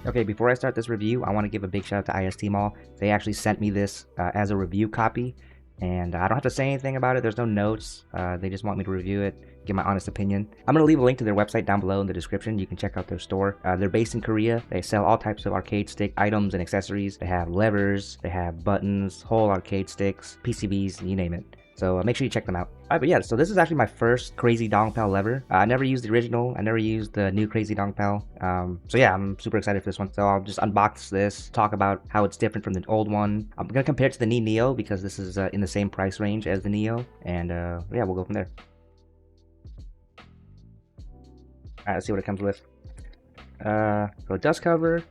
Okay, before I start this review, I want to give a big shout out to IST Mall. They actually sent me this as a review copy, and I don't have to say anything about it. There's no notes. They just want me to review it, give my honest opinion. I'm going to leave a link to their website down below in the description. You can check out their store. They're based in Korea. They sell all types of arcade stick items and accessories. They have levers, they have buttons, whole arcade sticks, PCBs, you name it. So make sure you check them out. Alright, but yeah, so this is actually my first crazy Dongpal lever. I never used the original. I never used the new crazy Dongpal. So yeah, I'm super excited for this one. So I'll just unbox this, talk about how it's different from the old one. I'm gonna compare it to the Ni Neo because this is in the same price range as the Neo. And yeah, we'll go from there. Alright, let's see what it comes with. So a dust cover,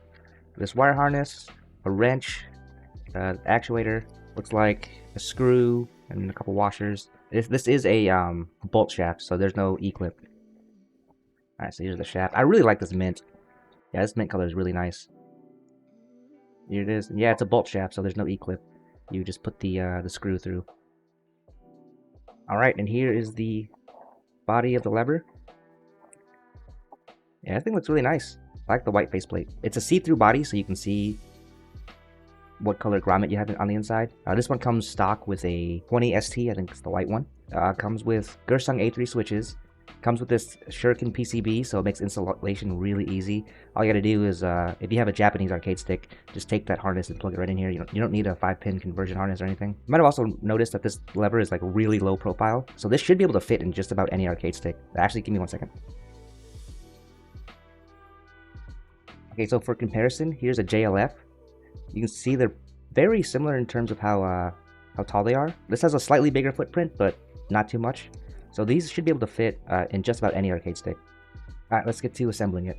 this wire harness, a wrench, actuator, looks like a screw, and a couple washers. This is a bolt shaft, so there's no E-clip. Alright, so here's the shaft. I really like this mint. Yeah, this mint color is really nice. Here it is. Yeah, it's a bolt shaft, so there's no E-clip. You just put the screw through. Alright, and here is the body of the lever. Yeah, I think it looks really nice. I like the white faceplate. It's a see-through body, so you can see what color grommet you have on the inside. This one comes stock with a 20 ST, I think it's the white one. Comes with Gersung A3 switches. Comes with this shuriken PCB, so it makes installation really easy. All you gotta do is, if you have a Japanese arcade stick, just take that harness and plug it right in here. You don't need a 5-pin conversion harness or anything. You might have also noticed that this lever is like really low profile, so this should be able to fit in just about any arcade stick. Actually, give me 1 second. Okay, so for comparison, here's a JLF. You can see they're very similar in terms of how tall they are. This has a slightly bigger footprint, but not too much. So these should be able to fit in just about any arcade stick. Alright, let's get to assembling it.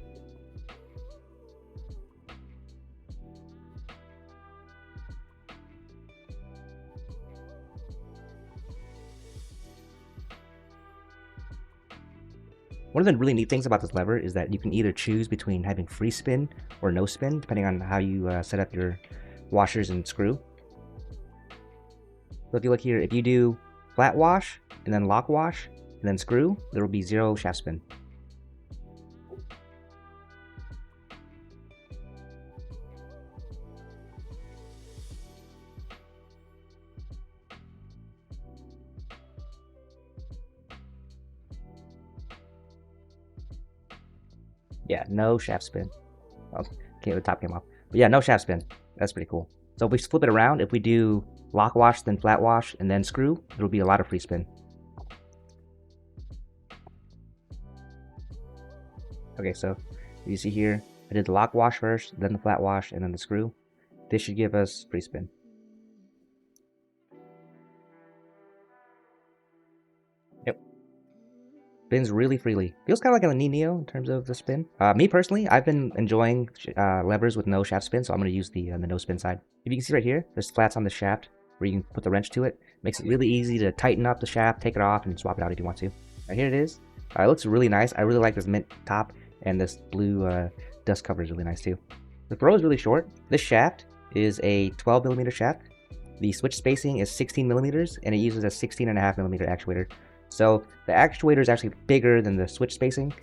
One of the really neat things about this lever is that you can either choose between having free spin or no spin, depending on how you set up your washers and screw. So if you look here, if you do flat wash and then lock wash and then screw, there will be 0 shaft spin. Yeah, no shaft spin. Okay, the top came off. But yeah, no shaft spin. That's pretty cool. So if we flip it around, if we do lock wash, then flat wash, and then screw, there'll be a lot of free spin. Okay, so you see here, I did the lock wash first, then the flat wash, and then the screw. This should give us free spin. Yep. Spins really freely. Feels kind of like a Ni Neo in terms of the spin. Me personally, I've been enjoying levers with no shaft spin, so I'm going to use the no spin side. If you can see right here, there's flats on the shaft where you can put the wrench to it. Makes it really easy to tighten up the shaft, take it off, and swap it out if you want to. Right, here it is. It looks really nice. I really like this mint top, and this blue dust cover is really nice too. The throw is really short. This shaft is a 12mm shaft. The switch spacing is 16mm, and it uses a 16.5mm actuator. So the actuator is actually bigger than the switch spacing.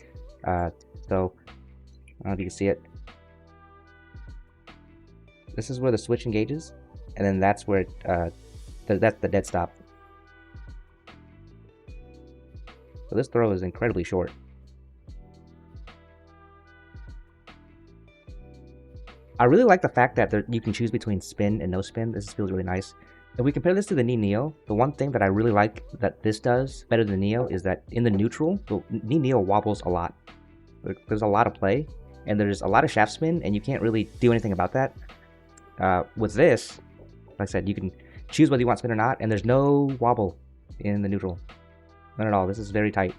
So I don't know if you can see it. This is where the switch engages, and then that's where that's the dead stop. So this throw is incredibly short. I really like the fact that you can choose between spin and no spin. This feels really nice. If we compare this to the Ni Neo, the one thing that I really like that this does better than the Neo is that in the neutral, the Ni Neo wobbles a lot. There's a lot of play, and there's a lot of shaft spin, and you can't really do anything about that. With this, like I said, you can choose whether you want spin or not, and there's no wobble in the neutral. None at all. This is very tight.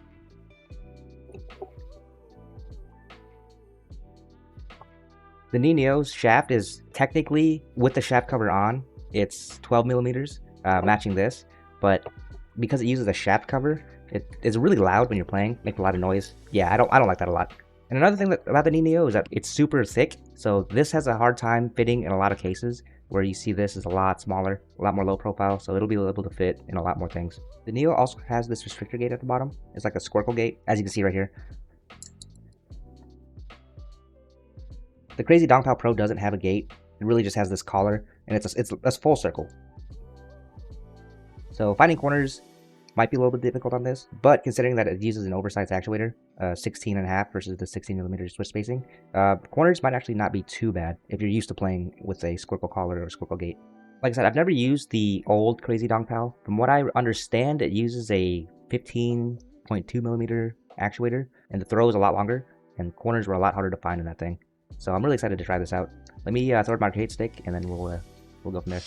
The Ni Neo's shaft is technically, with the shaft cover on, it's 12mm, matching this, but because it uses a shaft cover, it is really loud when you're playing, makes a lot of noise. Yeah, I don't like that a lot. And another thing about the Ni Neo is that it's super thick, so this has a hard time fitting in a lot of cases, where you see this is a lot smaller, a lot more low profile, so it'll be able to fit in a lot more things. The Neo also has this restrictor gate at the bottom. It's like a squircle gate, as you can see right here. The Crazy Dongpal Pro doesn't have a gate. It really just has this collar, and it's a full circle. So finding corners might be a little bit difficult on this, but considering that it uses an oversized actuator, 16.5 versus the 16mm switch spacing, corners might actually not be too bad if you're used to playing with a squircle collar or squircle gate. Like I said, I've never used the old Crazy Dongpal. From what I understand, it uses a 15.2mm actuator, and the throw is a lot longer, and corners were a lot harder to find in that thing. So I'm really excited to try this out. Let me throw it my arcade stick, and then we'll go from there.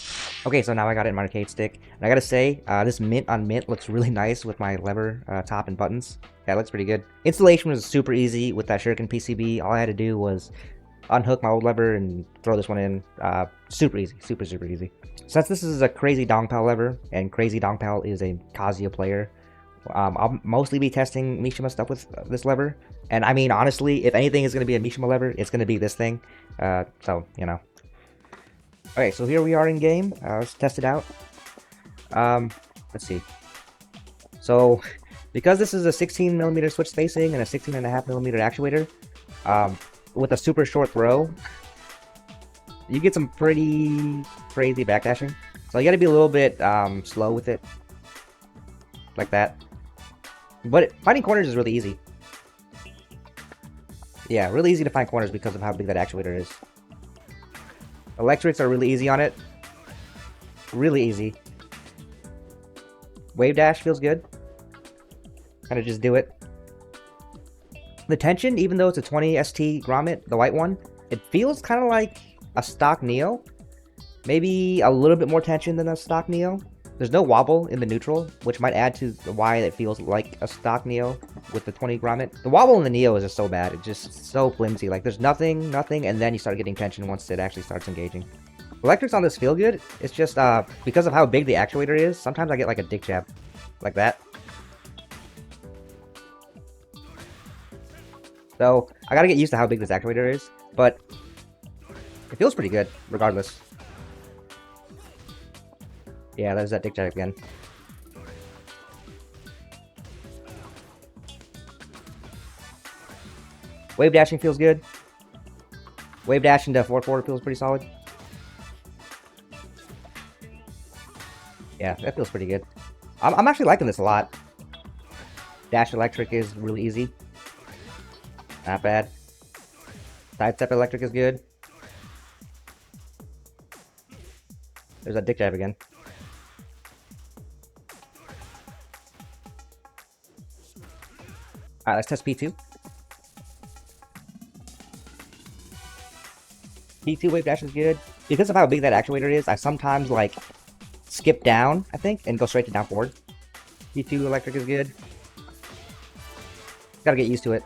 Okay, so now I got it in my arcade stick, and I gotta say, this mint on mint looks really nice with my lever top and buttons. Yeah, it looks pretty good. Installation was super easy with that Shuriken PCB. All I had to do was unhook my old lever and throw this one in. Super easy, super easy. Since this is a Crazy Dongpal lever, and Crazy Dongpal is a Kazuya player, I'll mostly be testing Mishima stuff with this lever. And I mean, honestly, if anything is going to be a Mishima lever, it's going to be this thing. So, you know. Okay, so here we are in game. Let's test it out. Let's see. So, because this is a 16mm switch spacing and a 16.5mm actuator, with a super short throw, you get some pretty crazy backdashing. So you got to be a little bit slow with it, like that. But finding corners is really easy. Yeah, really easy to find corners because of how big that actuator is. Electrics are really easy on it. Really easy. Wave dash feels good. Kind of just do it. The tension, even though it's a 20 ST grommet, the white one, it feels kind of like a stock Neo. Maybe a little bit more tension than a stock Neo. There's no wobble in the neutral, which might add to why it feels like a stock Neo with the 20 grommet. The wobble in the Neo is just so bad. It's just so flimsy. Like, there's nothing, and then you start getting tension once it actually starts engaging. Electrics on this feel good. It's just, because of how big the actuator is, sometimes I get like a dick jab. Like that. So, I gotta get used to how big this actuator is, but it feels pretty good, regardless. Yeah, there's that dick jab again. Wave dashing feels good. Wave dash into 4/4 feels pretty solid. Yeah, that feels pretty good. I'm actually liking this a lot. Dash electric is really easy. Not bad. Sidestep electric is good. There's that dick jab again. Alright, let's test P2. P2 wave dash is good. Because of how big that actuator is, I sometimes, like, skip down, I think, and go straight to down forward. P2 electric is good. Gotta get used to it.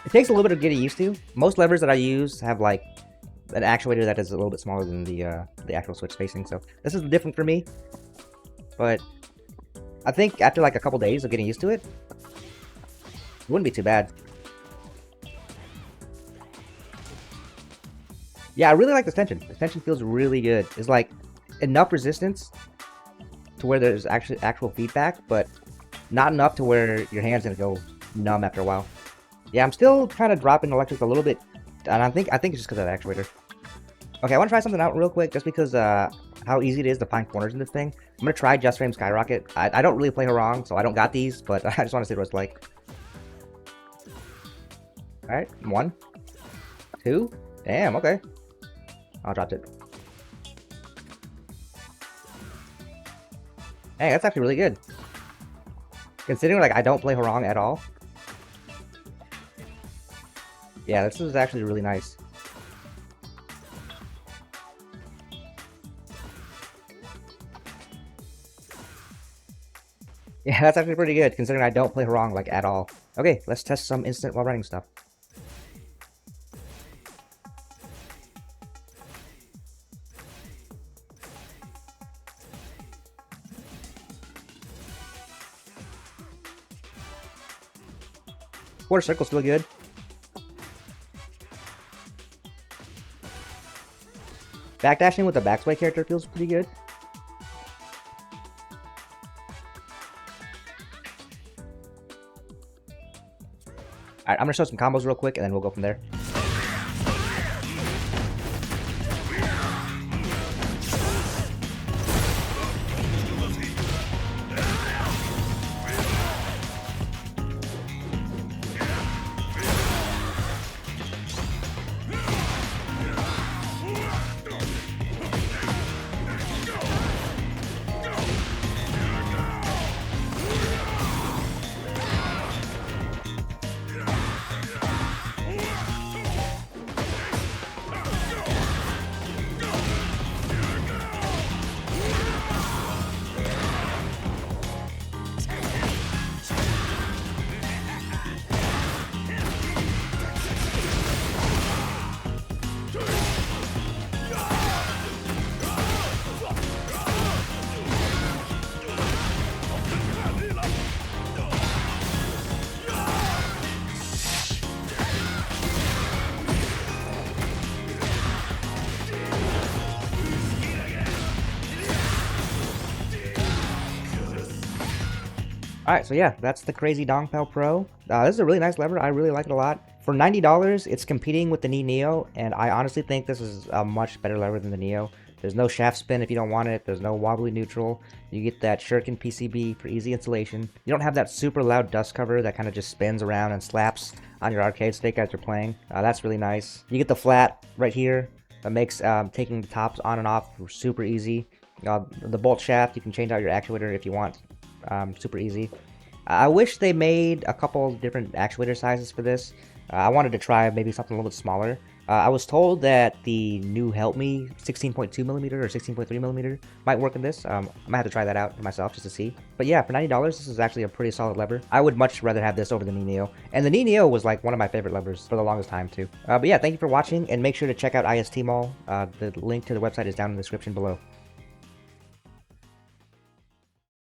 It takes a little bit of getting used to. Most levers that I use have, like, an actuator that is a little bit smaller than the actual switch spacing, so this is different for me. But I think after like a couple days of getting used to it, it wouldn't be too bad. Yeah, I really like this tension. This tension feels really good. It's like enough resistance to where there's actually actual feedback, but not enough to where your hand's gonna go numb after a while. Yeah, I'm still kind of dropping electric a little bit, and I think it's just because of that actuator. Okay, I want to try something out real quick, just because how easy it is to find corners in this thing. I'm gonna try Just Frame Skyrocket. I don't really play her wrong, so I don't got these, but I just want to see what it's like. All right, 1, 2, damn, okay. I dropped it. Hey, that's actually really good. Considering like I don't play her wrong at all. Yeah, this is actually really nice. Yeah, that's actually pretty good, considering I don't play her wrong, like, at all. Okay, let's test some instant while running stuff. Quarter circle's still good. Backdashing with the backsway character feels pretty good. Alright, I'm gonna show some combos real quick, and then we'll go from there. Alright, so yeah, that's the crazy Dongpal Pro. This is a really nice lever. I really like it a lot. For $90, it's competing with the Knee Neo, and I honestly think this is a much better lever than the Neo. There's no shaft spin if you don't want it. There's no wobbly neutral. You get that shuriken PCB for easy installation. You don't have that super loud dust cover that kind of just spins around and slaps on your arcade stick as you're playing. That's really nice. You get the flat right here. That makes taking the tops on and off super easy. The bolt shaft, you can change out your actuator if you want. Super easy. I wish they made a couple different actuator sizes for this. I wanted to try maybe something a little bit smaller. I was told that the new Help Me 16.2mm or 16.3mm might work in this. I might have to try that out myself just to see. But yeah, for $90, this is actually a pretty solid lever. I would much rather have this over the Knee Neo. And the Knee Neo was like one of my favorite levers for the longest time too. But yeah, thank you for watching, and make sure to check out IST Mall. The link to the website is down in the description below.